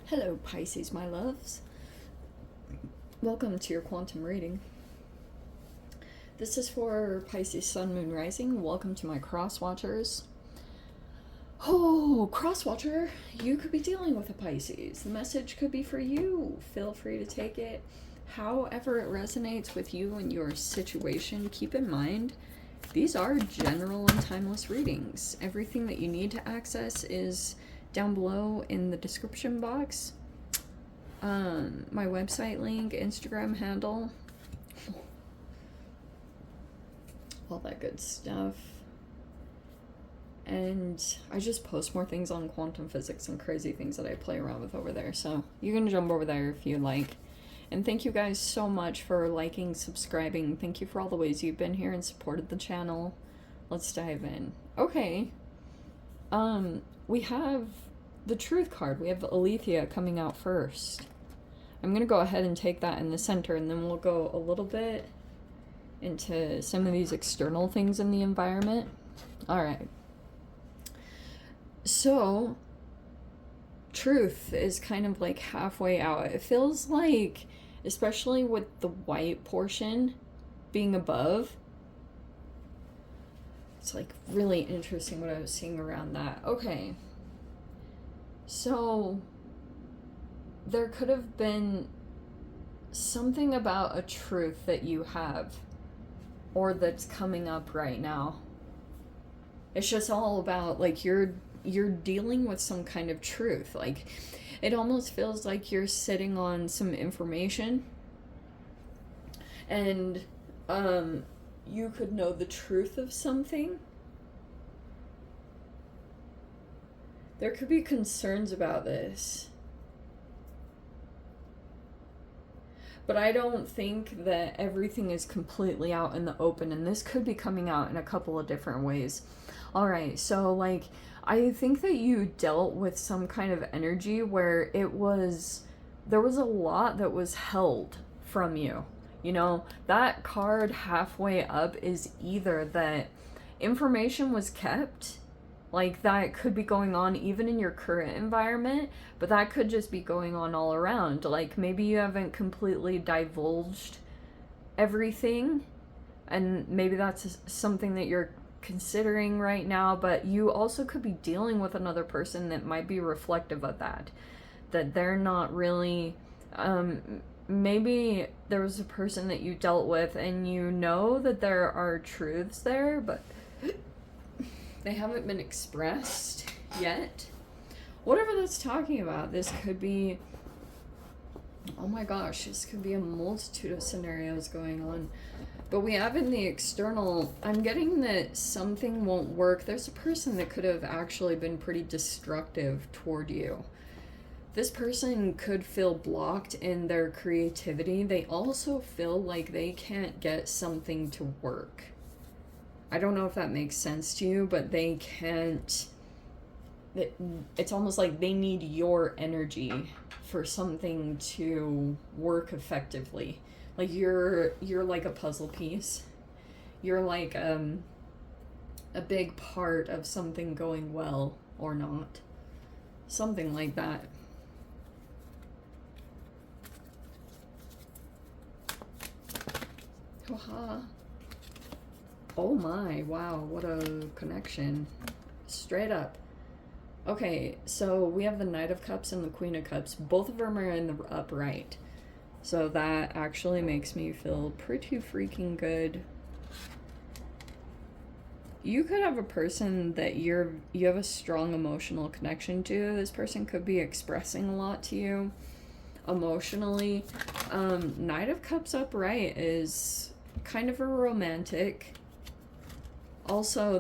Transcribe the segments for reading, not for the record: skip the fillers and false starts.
Hello, Pisces, my loves. Welcome to your quantum reading. This is for Pisces Sun, Moon, Rising. Welcome to my cross watchers. Oh, cross watcher, you could be dealing with a Pisces. The message could be for you. Feel free to take it however it resonates with you and your situation. Keep in mind, these are general and timeless readings. Everything that you need to access is down below in the description box. My website link, Instagram handle, all that good stuff. And I just post more things on quantum physics and crazy things that I play around with over there. So you can jump over there if you like. And thank you guys so much for liking, subscribing. Thank you for all the ways you've been here and supported the channel. Let's dive in. Okay. We have the Truth card. We have Alethea coming out first. I'm going to go ahead and take that in the center, and then we'll go a little bit into some of these external things in the environment. All right. So, Truth is kind of like halfway out. It feels like, especially with the white portion being above, it's like really interesting what I was seeing around that. Okay. So, there could have been something about a truth that you have or that's coming up right now. It's just all about like you're dealing with some kind of truth. Like it almost feels like you're sitting on some information and you could know the truth of something. There could be concerns about this. But I don't think that everything is completely out in the open, and this could be coming out in a couple of different ways. All right, so like I think that you dealt with some kind of energy where there was a lot that was held from you. You know, that card halfway up is either that information was kept, like that could be going on even in your current environment, but that could just be going on all around. Like maybe you haven't completely divulged everything, and maybe that's something that you're considering right now, but you also could be dealing with another person that might be reflective of that they're not really, maybe there was a person that you dealt with and you know that there are truths there, but they haven't been expressed yet. Whatever that's talking about, this could be, oh my gosh, this could be a multitude of scenarios going on. But we have in the external, I'm getting that something won't work. There's a person that could have actually been pretty destructive toward you. This person could feel blocked in their creativity. They also feel like they can't get something to work. I don't know if that makes sense to you, but they can't. It's almost like they need your energy for something to work effectively. Like you're like a puzzle piece. You're like a big part of something going well or not. Something like that. Haha. Oh my, wow, what a connection. Straight up. Okay, so we have the Knight of Cups and the Queen of Cups. Both of them are in the upright. So that actually makes me feel pretty freaking good. You could have a person that you have a strong emotional connection to. This person could be expressing a lot to you emotionally. Knight of Cups upright is kind of a romantic. Also,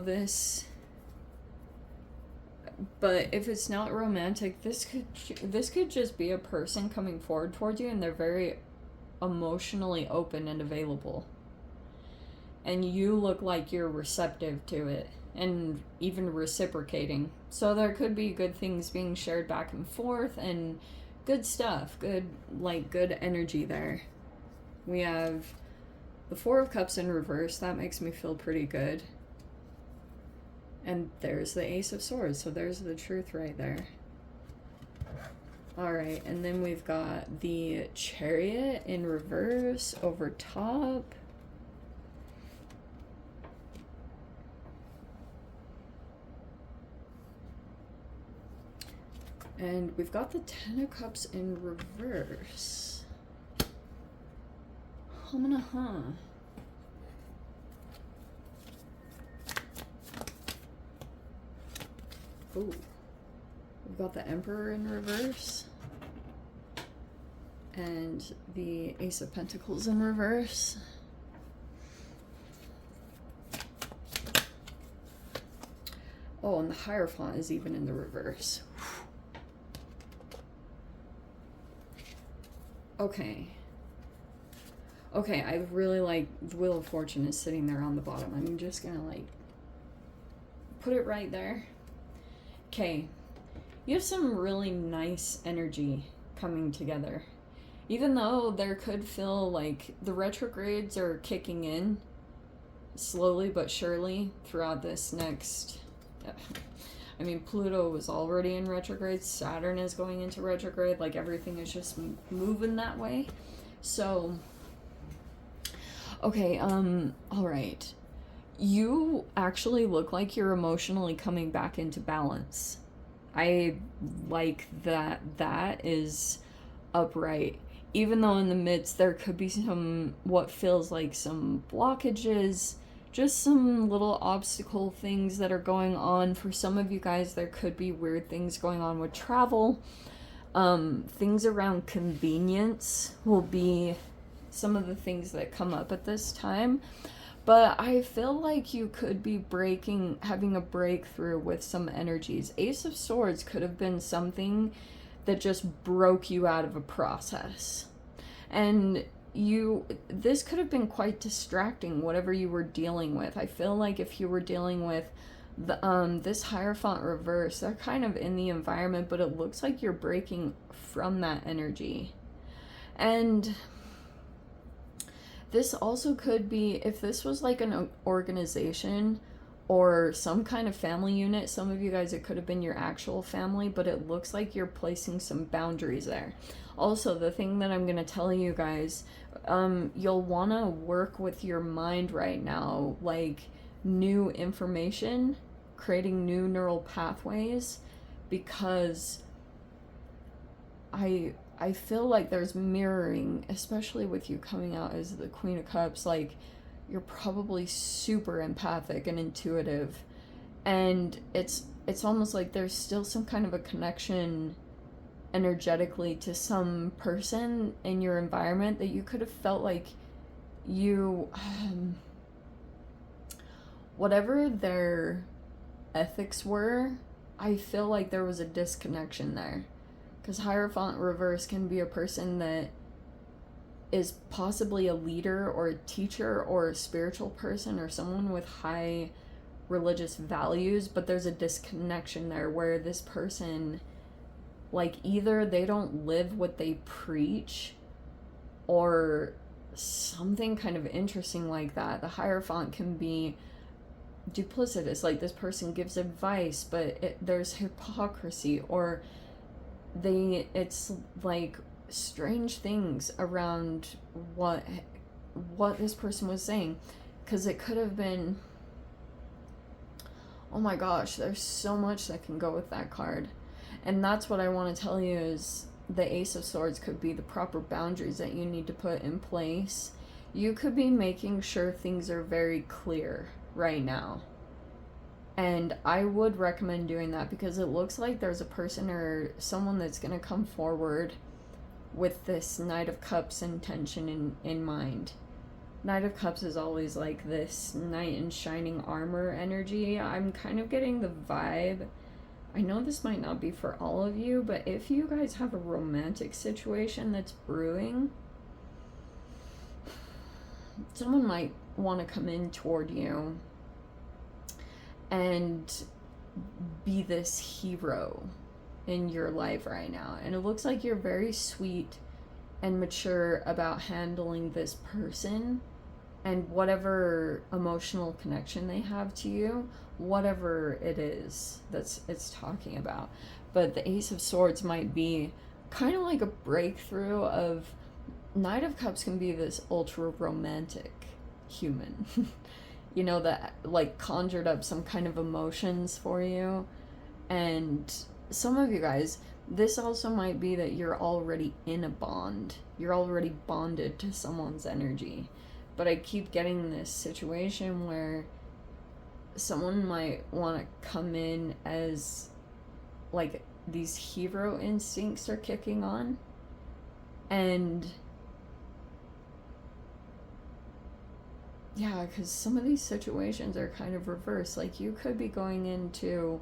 but if it's not romantic, this could just be a person coming forward towards you, and they're very emotionally open and available. And you look like you're receptive to it, and even reciprocating. So there could be good things being shared back and forth, and good stuff, good energy there. We have the Four of Cups in reverse. That makes me feel pretty good. And there's the Ace of Swords, so there's the truth right there. All right, and then we've got the Chariot in reverse over top. And we've got the Ten of Cups in reverse. Huh. Ooh. We've got the Emperor in reverse. And the Ace of Pentacles in reverse. Oh, and the Hierophant is even in the reverse. Okay. Okay, I really like the Wheel of Fortune is sitting there on the bottom. I'm just gonna like put it right there. Okay. You have some really nice energy coming together. Even though there could feel like the retrogrades are kicking in slowly but surely throughout this next... I mean, Pluto was already in retrograde. Saturn is going into retrograde. Like, everything is just moving that way. So, okay, all right. You actually look like you're emotionally coming back into balance. I like that is upright. Even though in the midst there could be some, what feels like some blockages, just some little obstacle things that are going on. For some of you guys, there could be weird things going on with travel. Things around convenience will be some of the things that come up at this time. But I feel like you could be having a breakthrough with some energies. Ace of Swords could have been something that just broke you out of a process. And this could have been quite distracting, whatever you were dealing with. I feel like if you were dealing with this Hierophant reverse, they're kind of in the environment, but it looks like you're breaking from that energy. And this also could be, if this was like an organization or some kind of family unit, some of you guys, it could have been your actual family, but it looks like you're placing some boundaries there. Also, the thing that I'm going to tell you guys, you'll want to work with your mind right now, like new information, creating new neural pathways, because I feel like there's mirroring, especially with you coming out as the Queen of Cups. Like, you're probably super empathic and intuitive, and it's almost like there's still some kind of a connection energetically to some person in your environment that you could have felt like you whatever their ethics were, I feel like there was a disconnection there. Because Hierophant reverse can be a person that is possibly a leader or a teacher or a spiritual person or someone with high religious values, but there's a disconnection there where this person, like, either they don't live what they preach or something kind of interesting like that. The Hierophant can be duplicitous, like this person gives advice, but there's hypocrisy, or it's like strange things around what this person was saying, because it could have been, oh my gosh, there's so much that can go with that card. And that's what I want to tell you, is the Ace of Swords could be the proper boundaries that you need to put in place. You could be making sure things are very clear right now. And I would recommend doing that, because it looks like there's a person or someone that's going to come forward with this Knight of Cups intention in mind. Knight of Cups is always like this knight in shining armor energy. I'm kind of getting the vibe. I know this might not be for all of you, but if you guys have a romantic situation that's brewing, someone might want to come in toward you and be this hero in your life right now. And it looks like you're very sweet and mature about handling this person and whatever emotional connection they have to you, whatever it is that's it's talking about. But the Ace of Swords might be kind of like a breakthrough of Knight of Cups can be this ultra romantic human, you know, that like conjured up some kind of emotions for you. And some of you guys, this also might be that you're already in a bond. You're already bonded to someone's energy. But I keep getting this situation where someone might want to come in as like these hero instincts are kicking on. And yeah, because some of these situations are kind of reversed. Like you could be going into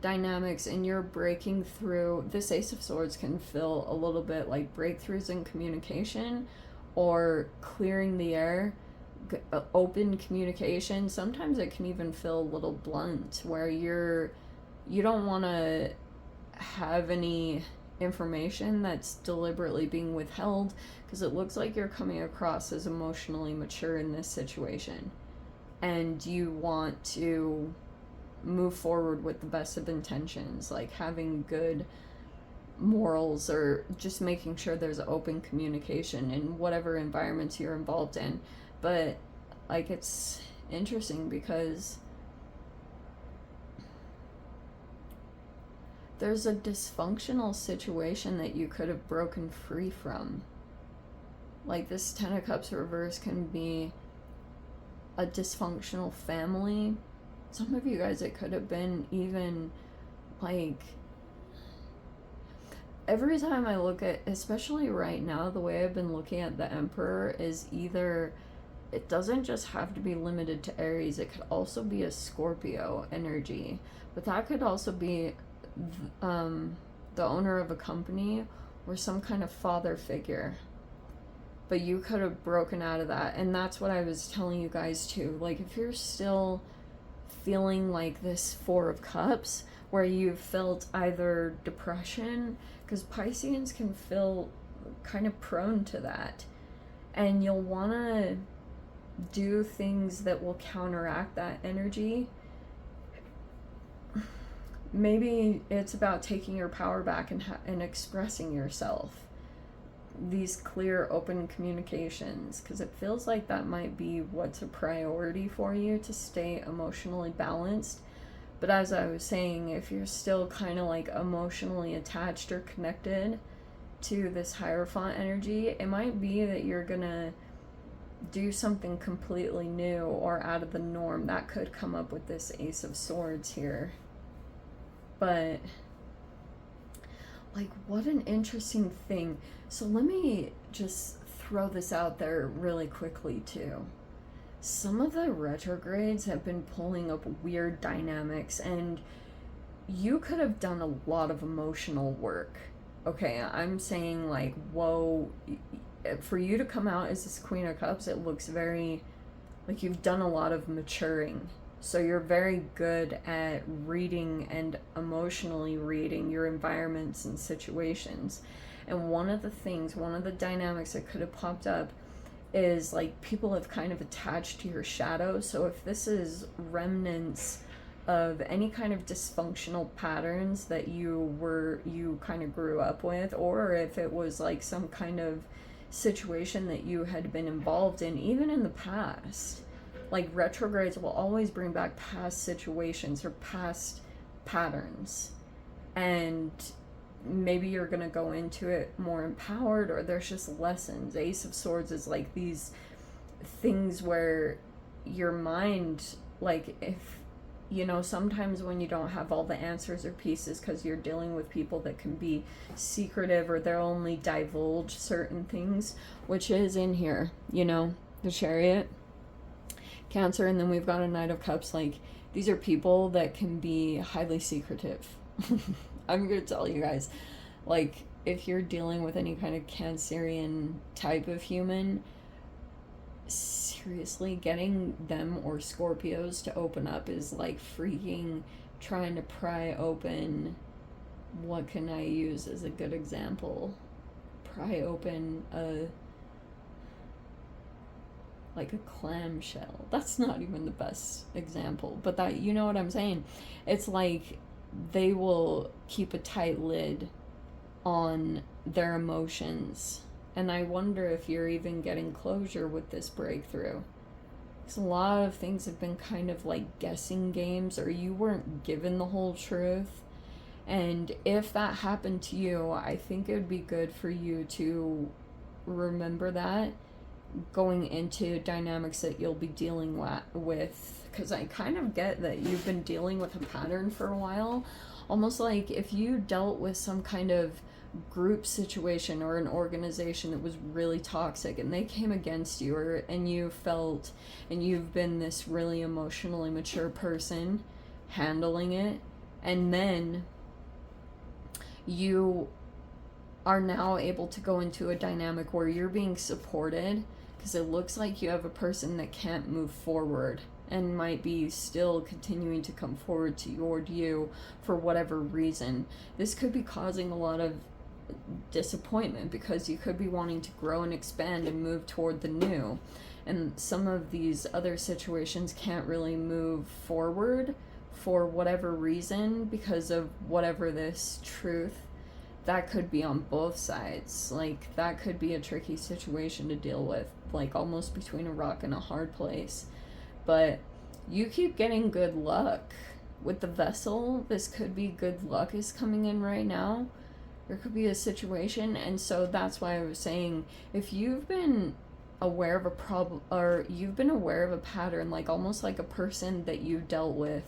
dynamics and you're breaking through. This Ace of Swords can feel a little bit like breakthroughs in communication or clearing the air, open communication. Sometimes it can even feel a little blunt where you don't want to have any information that's deliberately being withheld, because it looks like you're coming across as emotionally mature in this situation and you want to move forward with the best of intentions, like having good morals or just making sure there's open communication in whatever environments you're involved in. But like it's interesting because there's a dysfunctional situation that you could have broken free from. Like this Ten of Cups reverse can be a dysfunctional family. Some of you guys, it could have been even like, every time I look at, especially right now, the way I've been looking at the Emperor is either, it doesn't just have to be limited to Aries, it could also be a Scorpio energy, but that could also be the owner of a company or some kind of father figure. But you could have broken out of that, and that's what I was telling you guys too. Like if you're still feeling like this Four of Cups, where you've felt either depression, because Pisceans can feel kind of prone to that, and you'll want to do things that will counteract that energy. Maybe it's about taking your power back and expressing yourself. These clear, open communications, because it feels like that might be what's a priority for you to stay emotionally balanced. But as I was saying, if you're still kind of like emotionally attached or connected to this Hierophant energy, it might be that you're gonna do something completely new or out of the norm. That could come up with this Ace of Swords here. But like, what an interesting thing. So let me just throw this out there really quickly too. Some of the retrogrades have been pulling up weird dynamics, and you could have done a lot of emotional work. Okay, I'm saying like, whoa, for you to come out as this Queen of Cups, it looks very like you've done a lot of maturing. So you're very good at reading and emotionally reading your environments and situations. And one of the dynamics that could have popped up is like people have kind of attached to your shadow. So if this is remnants of any kind of dysfunctional patterns that you kind of grew up with, or if it was like some kind of situation that you had been involved in even in the past. Like retrogrades will always bring back past situations or past patterns, and maybe you're gonna go into it more empowered, or there's just lessons. Ace of Swords is like these things where your mind, like, if you know, sometimes when you don't have all the answers or pieces because you're dealing with people that can be secretive or they'll only divulge certain things, which is in here, you know, the Chariot, Cancer, and then we've got a Knight of Cups. Like, these are people that can be highly secretive. I'm gonna tell you guys, like, if you're dealing with any kind of Cancerian type of human, seriously, getting them or Scorpios to open up is like freaking trying to pry open, what can I use as a good example? Pry open like a clamshell. That's not even the best example, but that, you know what I'm saying? It's like they will keep a tight lid on their emotions. And I wonder if you're even getting closure with this breakthrough. Because a lot of things have been kind of like guessing games, or you weren't given the whole truth. And if that happened to you, I think it would be good for you to remember that going into dynamics that you'll be dealing with. Because I kind of get that you've been dealing with a pattern for a while. Almost like if you dealt with some kind of group situation or an organization that was really toxic and they came against you, and you felt, and you've been this really emotionally mature person handling it, and then you are now able to go into a dynamic where you're being supported, because it looks like you have a person that can't move forward and might be still continuing to come forward toward you for whatever reason. This could be causing a lot of disappointment, because you could be wanting to grow and expand and move toward the new, and some of these other situations can't really move forward for whatever reason because of whatever this truth. That could be on both sides. Like, that could be a tricky situation to deal with, like almost between a rock and a hard place. But you keep getting good luck with the vessel. This could be good luck is coming in right now. There could be a situation, and so that's why I was saying, if you've been aware of a problem, or you've been aware of a pattern, like almost like a person that you dealt with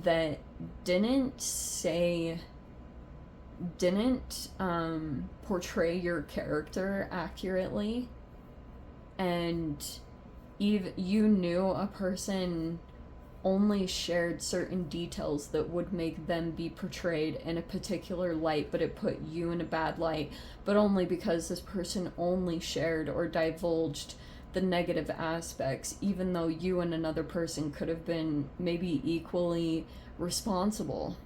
that didn't portray your character accurately, and even you knew a person only shared certain details that would make them be portrayed in a particular light, but it put you in a bad light, but only because this person only shared or divulged the negative aspects, even though you and another person could have been maybe equally responsible.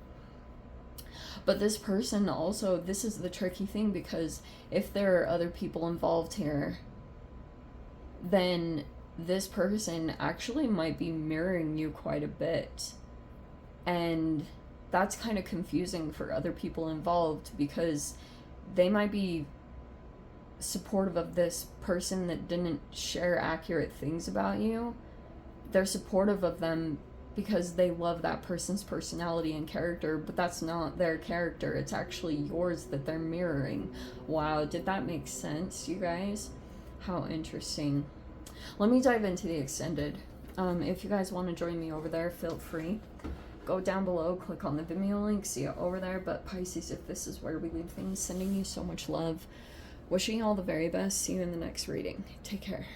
But this person also, this is the tricky thing, because if there are other people involved here, then this person actually might be mirroring you quite a bit. And that's kind of confusing for other people involved, because they might be supportive of this person that didn't share accurate things about you. They're supportive of them because they love that person's personality and character, but that's not their character. It's actually yours that they're mirroring. Wow, did that make sense, you guys? How interesting. Let me dive into the extended. If you guys want to join me over there, feel free. Go down below, click on the Vimeo link, see it over there. But Pisces, if this is where we leave things, sending you so much love. Wishing you all the very best. See you in the next reading. Take care.